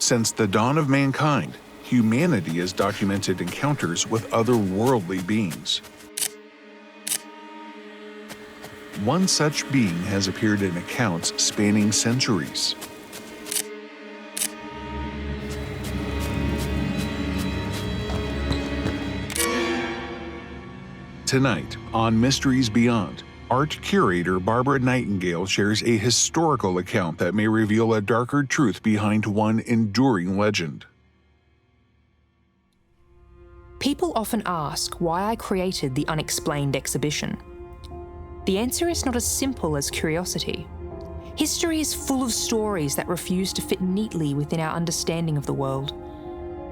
Since the dawn of mankind, humanity has documented encounters with otherworldly beings. One such being has appeared in accounts spanning centuries. Tonight, on Mysteries Beyond, art curator Barbara Nightingale shares a historical account that may reveal a darker truth behind one enduring legend. People often ask why I created the Unexplained exhibition. The answer is not as simple as curiosity. History is full of stories that refuse to fit neatly within our understanding of the world.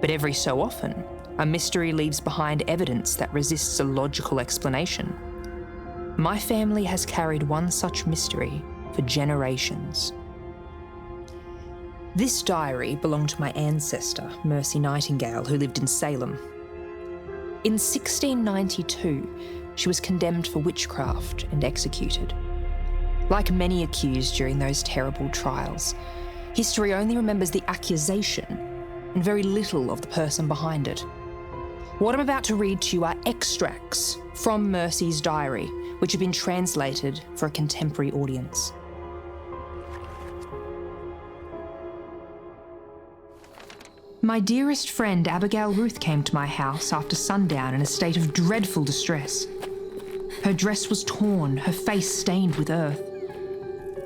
But every so often, a mystery leaves behind evidence that resists a logical explanation. My family has carried one such mystery for generations. This diary belonged to my ancestor, Mercy Nightingale, who lived in Salem. In 1692, she was condemned for witchcraft and executed. Like many accused during those terrible trials, history only remembers the accusation and very little of the person behind it. What I'm about to read to you are extracts from Mercy's diary, which have been translated for a contemporary audience. My dearest friend Abigail Ruth came to my house after sundown in a state of dreadful distress. Her dress was torn, her face stained with earth.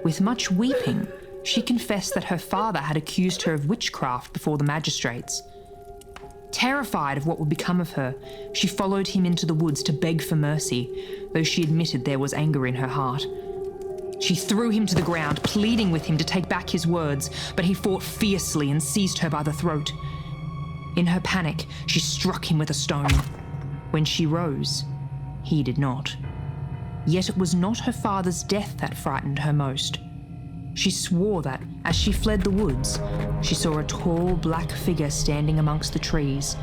With much weeping, she confessed that her father had accused her of witchcraft before the magistrates. Terrified of what would become of her, she followed him into the woods to beg for mercy, though she admitted there was anger in her heart. She threw him to the ground, pleading with him to take back his words, but he fought fiercely and seized her by the throat. In her panic, she struck him with a stone. When she rose, he did not. Yet it was not her father's death that frightened her most. She swore that, as she fled the woods, she saw a tall black figure standing amongst the trees,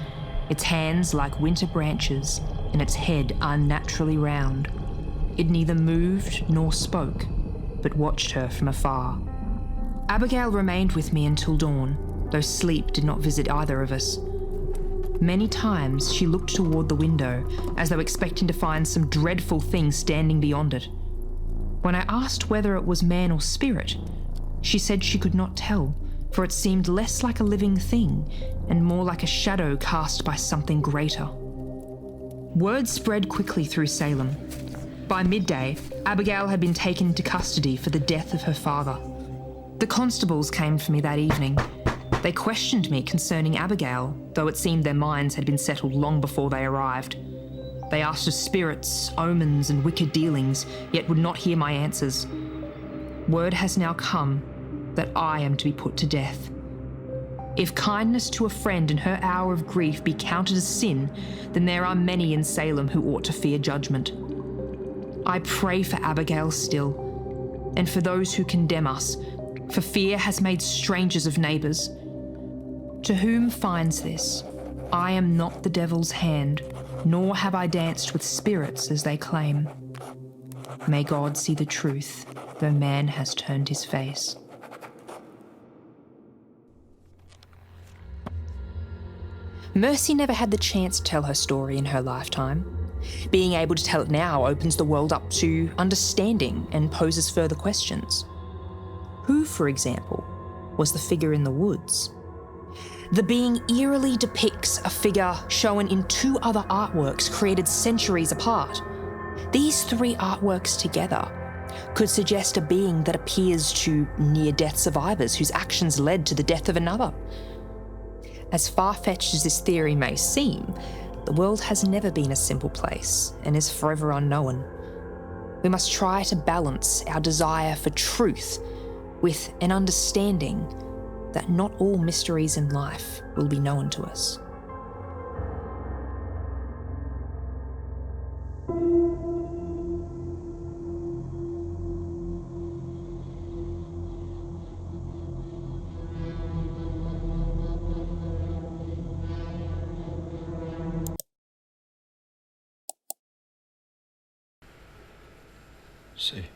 its hands like winter branches and its head unnaturally round. It neither moved nor spoke, but watched her from afar. Abigail remained with me until dawn, though sleep did not visit either of us. Many times she looked toward the window, as though expecting to find some dreadful thing standing beyond it. When I asked whether it was man or spirit, she said she could not tell, for it seemed less like a living thing and more like a shadow cast by something greater. Word spread quickly through Salem. By midday, Abigail had been taken into custody for the death of her father. The constables came for me that evening. They questioned me concerning Abigail, though it seemed their minds had been settled long before they arrived. They asked of spirits, omens, and wicked dealings, yet would not hear my answers. Word has now come that I am to be put to death. If kindness to a friend in her hour of grief be counted as sin, then there are many in Salem who ought to fear judgment. I pray for Abigail still, and for those who condemn us, for fear has made strangers of neighbours. To whom finds this, I am not the devil's hand, nor have I danced with spirits as they claim. May God see the truth, though man has turned his face. Mercy never had the chance to tell her story in her lifetime. Being able to tell it now opens the world up to understanding and poses further questions. Who, for example, was the figure in the woods? The being eerily depicts a figure shown in two other artworks created centuries apart. These three artworks together could suggest a being that appears to near-death survivors whose actions led to the death of another. As far-fetched as this theory may seem, the world has never been a simple place and is forever unknown. We must try to balance our desire for truth with an understanding that not all mysteries in life will be known to us. See,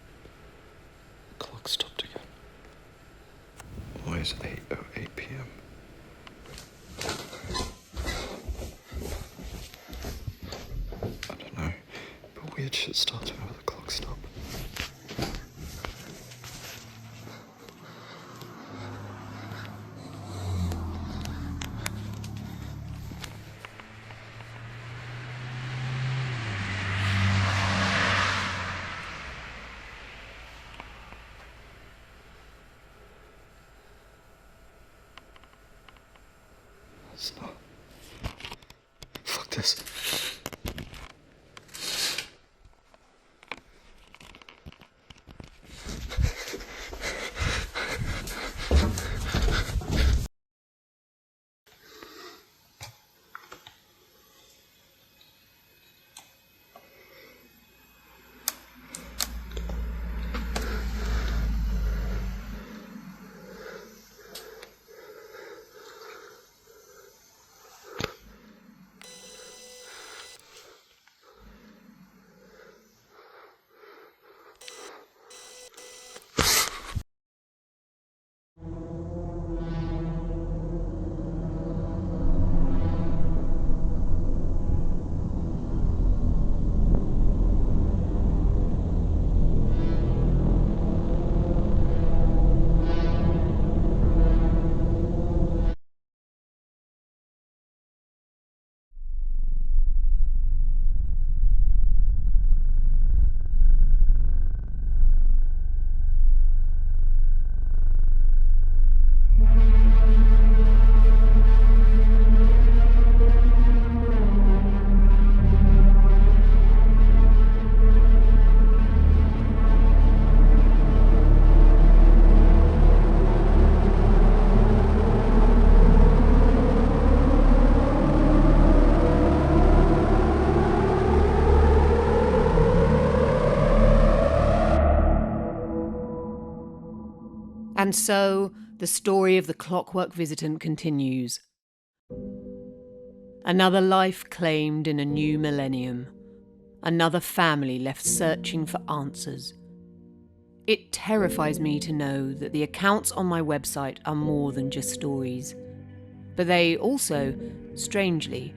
the clock stopped again. Why is 8:08 p.m.? It's not. Fuck this. And so, the story of the Clockwork Visitant continues. Another life claimed in a new millennium. Another family left searching for answers. It terrifies me to know that the accounts on my website are more than just stories. But they also, strangely,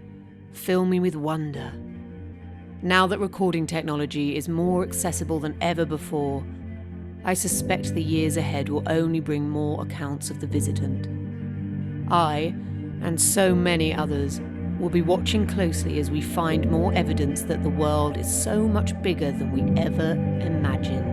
fill me with wonder. Now that recording technology is more accessible than ever before, I suspect the years ahead will only bring more accounts of the Visitant. I, and so many others, will be watching closely as we find more evidence that the world is so much bigger than we ever imagined.